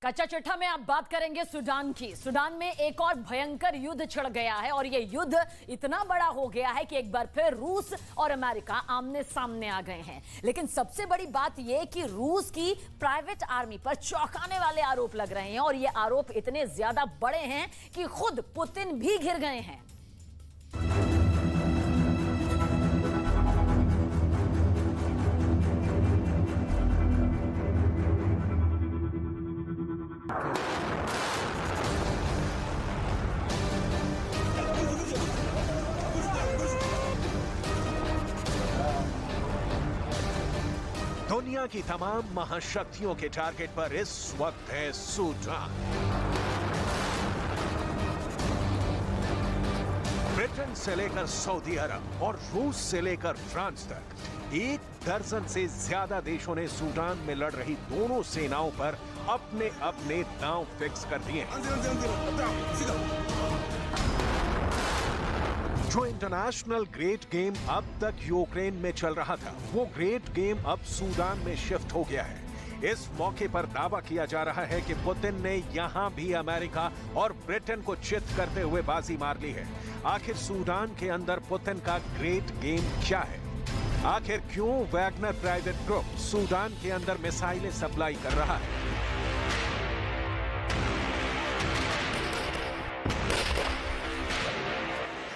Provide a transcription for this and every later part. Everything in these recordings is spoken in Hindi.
कच्चा चिट्ठा में आप बात करेंगे सूडान की। सूडान में एक और भयंकर युद्ध छिड़ गया है और यह युद्ध इतना बड़ा हो गया है कि एक बार फिर रूस और अमेरिका आमने सामने आ गए हैं। लेकिन सबसे बड़ी बात यह कि रूस की प्राइवेट आर्मी पर चौंकाने वाले आरोप लग रहे हैं और ये आरोप इतने ज्यादा बड़े हैं कि खुद पुतिन भी घिर गए हैं। दुनिया की तमाम महाशक्तियों के टारगेट पर इस वक्त है सूडान। ब्रिटेन से लेकर सऊदी अरब और रूस से लेकर फ्रांस तक 1 दर्जन से ज्यादा देशों ने सूडान में लड़ रही दोनों सेनाओं पर अपने अपने दांव फिक्स कर दिए हैं। जो इंटरनेशनल ग्रेट गेम अब तक यूक्रेन में चल रहा था, वो ग्रेट गेम अब सूडान में शिफ्ट हो गया है। इस मौके पर दावा किया जा रहा है कि पुतिन ने यहां भी अमेरिका और ब्रिटेन को चित करते हुए बाजी मार ली है। आखिर सूडान के अंदर पुतिन का ग्रेट गेम क्या है? आखिर क्यों वैगनर प्राइवेट ग्रुप सूडान के अंदर मिसाइलें सप्लाई कर रहा है?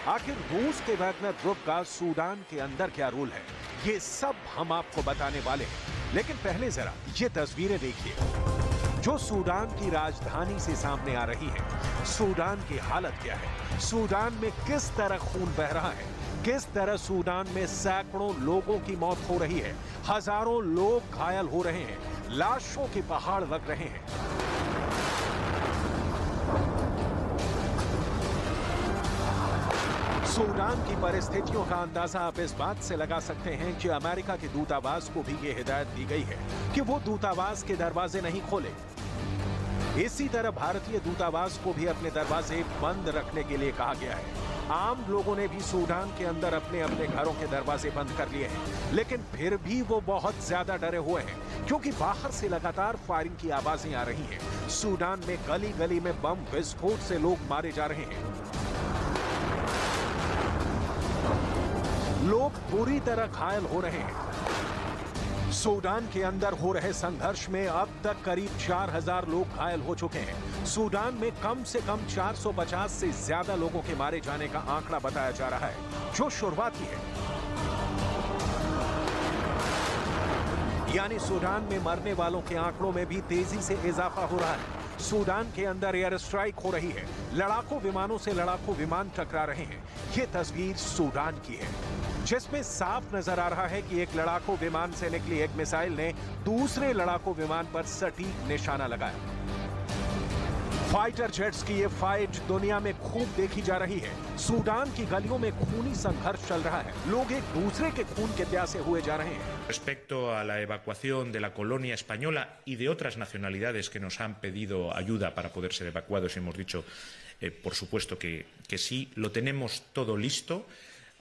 आखिर रूस के वैगनर ग्रुप का सूडान के अंदर क्या रोल है, ये सब हम आपको बताने वाले हैं। लेकिन पहले जरा ये तस्वीरें देखिए जो सूडान की राजधानी से सामने आ रही हैं। सूडान की हालत क्या है? सूडान में किस तरह खून बह रहा है? किस तरह सूडान में सैकड़ों लोगों की मौत हो रही है, हजारों लोग घायल हो रहे हैं, लाशों के पहाड़ लग रहे हैं। सूडान की परिस्थितियों का अंदाजा आप इस बात से लगा सकते हैं कि अमेरिका के दूतावास को भी ये हिदायत दी गई है कि वो दूतावास के दरवाजे नहीं खोले। इसी तरह भारतीय दूतावास को भी अपने दरवाजे बंद रखने के लिए कहा गया है। आम लोगों ने भी सूडान के अंदर अपने अपने घरों के दरवाजे बंद कर लिए हैं, लेकिन फिर भी वो बहुत ज्यादा डरे हुए हैं क्योंकि बाहर से लगातार फायरिंग की आवाजें आ रही हैं। सूडान में गली गली में बम विस्फोट से लोग मारे जा रहे हैं। लोग बुरी तरह घायल हो रहे हैं। सूडान के अंदर हो रहे संघर्ष में अब तक करीब 4000 लोग घायल हो चुके हैं। सूडान में कम से कम 450 से ज्यादा लोगों के मारे जाने का आंकड़ा बताया जा रहा है, जो शुरुआती है। यानी सूडान में मरने वालों के आंकड़ों में भी तेजी से इजाफा हो रहा है। सूडान के अंदर एयर स्ट्राइक हो रही है, लड़ाकू विमानों से लड़ाकू विमान टकरा रहे हैं। ये तस्वीर सूडान की है, जिसमें साफ नजर आ रहा है कि एक लड़ाकू विमान से निकली एक मिसाइल ने दूसरे लड़ाकू विमान पर सटीक निशाना लगाया। फाइटर जेट्स की ये फाइट दुनिया में खूब देखी जा रही है। सूडान की गलियों में खूनी संघर्ष चल रहा है, लोग एक दूसरे के खून के प्यासे हुए जा रहे हैं। Respecto a la evacuación de la colonia española y de otras nacionalidades que nos han pedido ayuda para poder ser evacuados, hemos dicho, por supuesto que sí, lo tenemos todo listo.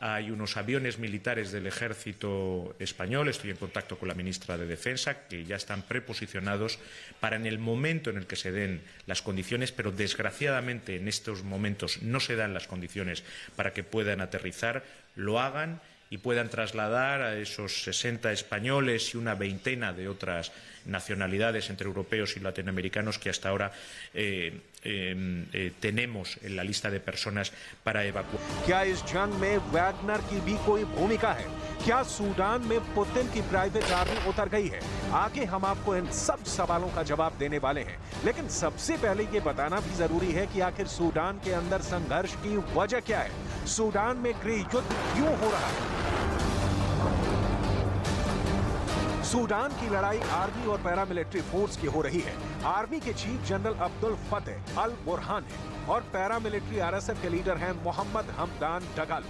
Hay unos aviones militares del ejército español, estoy en contacto con la ministra de Defensa, que ya están preposicionados para en el momento en el que se den las condiciones, pero desgraciadamente en estos momentos no se dan las condiciones para que puedan aterrizar, lo hagan y puedan trasladar a esos 60 españoles y una veintena de otras nacionalidades entre europeos y latinoamericanos que hasta ahora tenemos en la lista de personas para evacuar. क्या इस जंग में वैगनर की भी कोई भूमिका है? क्या सूडान में पुतिन की प्राइवेट आर्मी उतर गई है? आगे हम आपको इन सब सवालों का जवाब देने वाले हैं, लेकिन सबसे पहले ये बताना भी जरूरी है कि आखिर सूडान के अंदर संघर्ष की वजह क्या है? सूडान में गृह युद्ध क्यों हो रहा है? सूडान की लड़ाई आर्मी और पैरामिलिट्री फोर्स की हो रही है। आर्मी के चीफ जनरल अब्दुल फतेह अल बुरहान है और पैरामिलिट्री आरएसएफ के लीडर हैं मोहम्मद हमदान डगालो।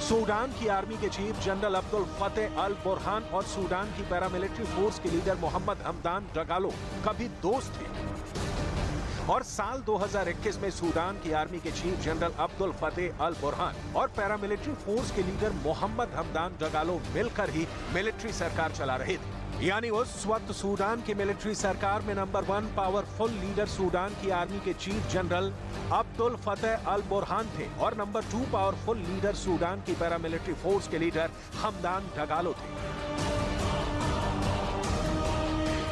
सूडान की आर्मी के चीफ जनरल अब्दुल फतेह अल बुरहान और सूडान की पैरामिलिट्री फोर्स के लीडर मोहम्मद हमदान डगालो कभी दोस्त थे, और साल 2021 में सूडान की आर्मी के चीफ जनरल अब्दुल फतेह अल बुरहान और पैरामिलिट्री फोर्स के लीडर मोहम्मद हमदान डगालो मिलकर ही मिलिट्री सरकार चला रहे थे। यानी उस वक्त सूडान की मिलिट्री सरकार में नंबर 1 पावरफुल लीडर सूडान की आर्मी के चीफ जनरल अब्दुल फतेह अल बुरहान थे, और नंबर 2 पावरफुल लीडर सूडान की पैरामिलिट्री फोर्स के लीडर हमदान डगालो थे।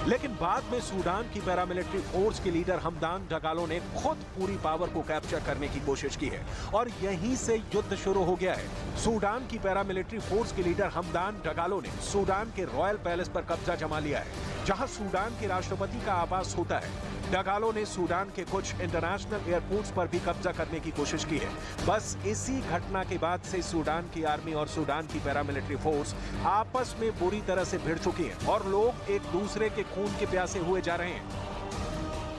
लेकिन बाद में सूडान की पैरामिलिट्री फोर्स के लीडर हमदान डगालो ने खुद पूरी पावर को कैप्चर करने की कोशिश की है, और यहीं से युद्ध शुरू हो गया है। सूडान की पैरामिलिट्री फोर्स के लीडर हमदान डगालो ने सूडान के रॉयल पैलेस पर कब्जा जमा लिया है, जहां सूडान के राष्ट्रपति का आवास होता है। डगालो ने सूडान के कुछ इंटरनेशनल एयरपोर्ट्स पर भी कब्जा करने की कोशिश की है। बस इसी घटना के बाद से सूडान की आर्मी और सूडान की पैरामिलिट्री फोर्स आपस में बुरी तरह से भिड़ चुकी है, और लोग एक दूसरे के खून के प्यासे हुए जा रहे हैं।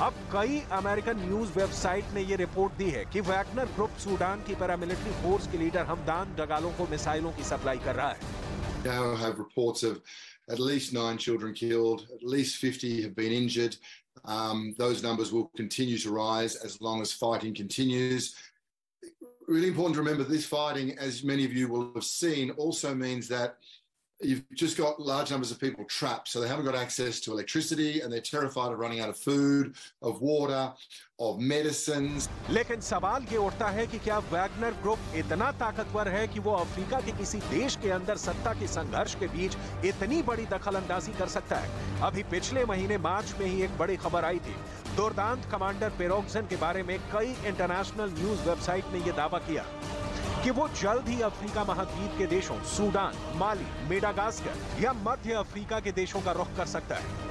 अब कई अमेरिकन न्यूज वेबसाइट ने यह रिपोर्ट दी है कि वैगनर ग्रुप सूडान की पैरामिलिट्री फोर्स के लीडर हमदान डगालो को मिसाइलों की सप्लाई कर रहा है। Now have reports of at least 9 children killed, at least 50 have been injured. Those numbers will continue to rise as long as fighting continues. Really important to remember this fighting, as many of you will have seen, also means that you've just got large numbers of people trapped, so they haven't got access to electricity, and they're terrified of running out of food, of water, of medicines. लेकिन सवाल ये उठता है कि क्या वैगनर ग्रुप इतना ताकतवर है कि वो अफ्रीका के किसी देश के अंदर सत्ता के संघर्ष के बीच इतनी बड़ी दखलंदाजी कर सकता है? अभी पिछले महीने मार्च में ही एक बड़ी खबर आई थी। दुर्दांत कमांडर पेरोगजन के बारे में कई इंटरनेशनल न्यूज वेबसाइट ने यह दावा किया कि वो जल्द ही अफ्रीका महाद्वीप के देशों सूडान, माली, मेडागास्कर या मध्य अफ्रीका के देशों का रुख कर सकता है।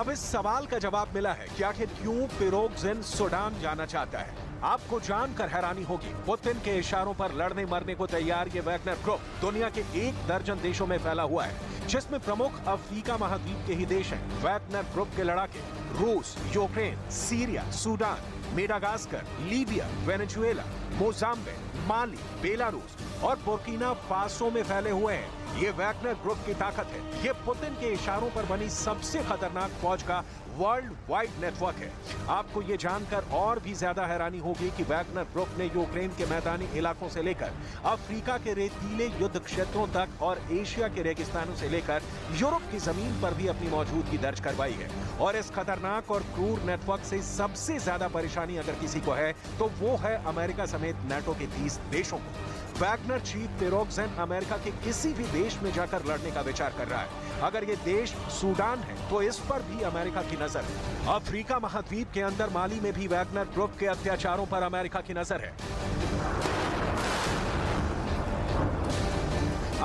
अब इस सवाल का जवाब मिला है कि आखिर क्यों पेरोगजन सूडान जाना चाहता है। आपको जानकर हैरानी होगी, पुतिन के इशारों पर लड़ने मरने को तैयार ये वैगनर ग्रुप दुनिया के 1 दर्जन देशों में फैला हुआ है, जिसमें प्रमुख अफ्रीका महाद्वीप के ही देश हैं। वैगनर ग्रुप के लड़ाके रूस, Ukraine, Syria, Sudan, Madagascar, Libya, Venezuela, Mozambique, Mali, Belarus और बुर्किना फासो में फैले हुए हैं। ये वैगनर ग्रुप की ताकत है। ये पुतिन के इशारों पर बनी सबसे खतरनाक फौज का वर्ल्ड वाइड नेटवर्क है। आपको ये जानकर और भी ज्यादा हैरानी होगी कि वैगनर ग्रुप ने यूक्रेन के मैदानी इलाकों से लेकर अफ्रीका के रेतीले युद्ध क्षेत्रों तक और एशिया के रेगिस्तानों से लेकर यूरोप की जमीन पर भी अपनी मौजूदगी दर्ज करवाई है। और इस खतरनाक और क्रूर नेटवर्क से सबसे ज्यादा परेशानी अगर किसी को है तो वो है अमेरिका समेत नाटो के 30 देशों को। वैगनर चीफ पेरोगजन अमेरिका के किसी भी देश में जाकर लड़ने का विचार कर रहा है। अगर ये देश सूडान है तो इस पर भी अमेरिका की नजर है। अफ्रीका महाद्वीप के अंदर माली में भी वैगनर ग्रुप के अत्याचारों पर अमेरिका की नजर है।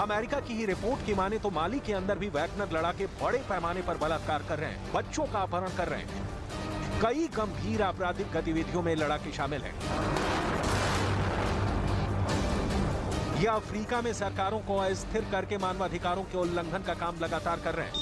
अमेरिका की ही रिपोर्ट की माने तो माली के अंदर भी वैगनर लड़ाके बड़े पैमाने पर बलात्कार कर रहे हैं, बच्चों का अपहरण कर रहे हैं। कई गंभीर आपराधिक गतिविधियों में लड़ाके शामिल हैं। यह अफ्रीका में सरकारों को अस्थिर करके मानवाधिकारों के उल्लंघन का काम लगातार कर रहे हैं।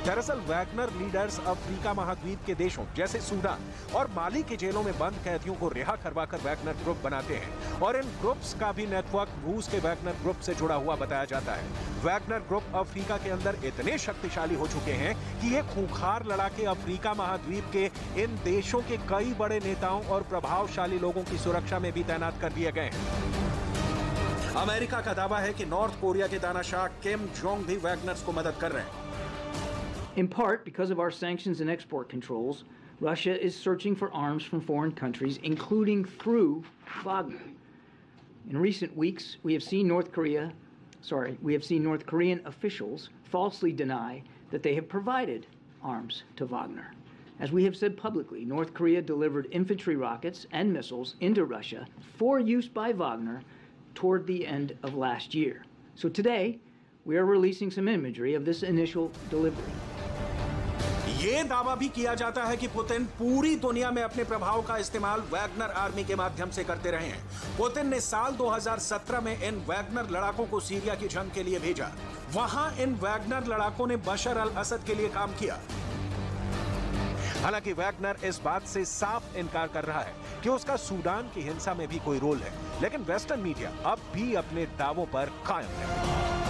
दरअसल वैगनर लीडर्स अफ्रीका महाद्वीप के देशों जैसे सूडान और माली के जेलों में बंद कैदियों को रिहा करवाकर वैगनर ग्रुप बनाते हैं और इन ग्रुप्स का भी नेटवर्क रूस के वैगनर ग्रुप से जुड़ा हुआ बताया जाता है। वैगनर ग्रुप अफ्रीका के अंदर इतने शक्तिशाली हो चुके हैं कि ये खूंखार लड़ाके अफ्रीका महाद्वीप के इन देशों के कई बड़े नेताओं और प्रभावशाली लोगों की सुरक्षा में भी तैनात कर दिए गए हैं। अमेरिका का दावा है कि नॉर्थ कोरिया के तानाशाह किम जोंग भी वैगनर्स को मदद कर रहे हैं। In part, because of our sanctions and export controls, Russia is searching for arms from foreign countries, including through Wagner. In recent weeks, we have seen North Korean officials falsely deny that they have provided arms to Wagner. As we have said publicly, North Korea delivered infantry rockets and missiles into Russia for use by Wagner toward the end of last year. So today, we are releasing some imagery of this initial delivery. ये दावा भी किया जाता है कि पुतिन पूरी दुनिया में अपने प्रभाव का इस्तेमाल वैगनर आर्मी के माध्यम से करते रहे हैं। पुतिन ने साल 2017 में इन वैगनर लड़ाकों को सीरिया की जंग के लिए भेजा। वहां इन वैगनर लड़ाकों ने बशर अल असद के लिए काम किया। हालांकि वैगनर इस बात से साफ इनकार कर रहा है कि उसका सूडान की हिंसा में भी कोई रोल है, लेकिन वेस्टर्न मीडिया अब भी अपने दावों पर कायम है।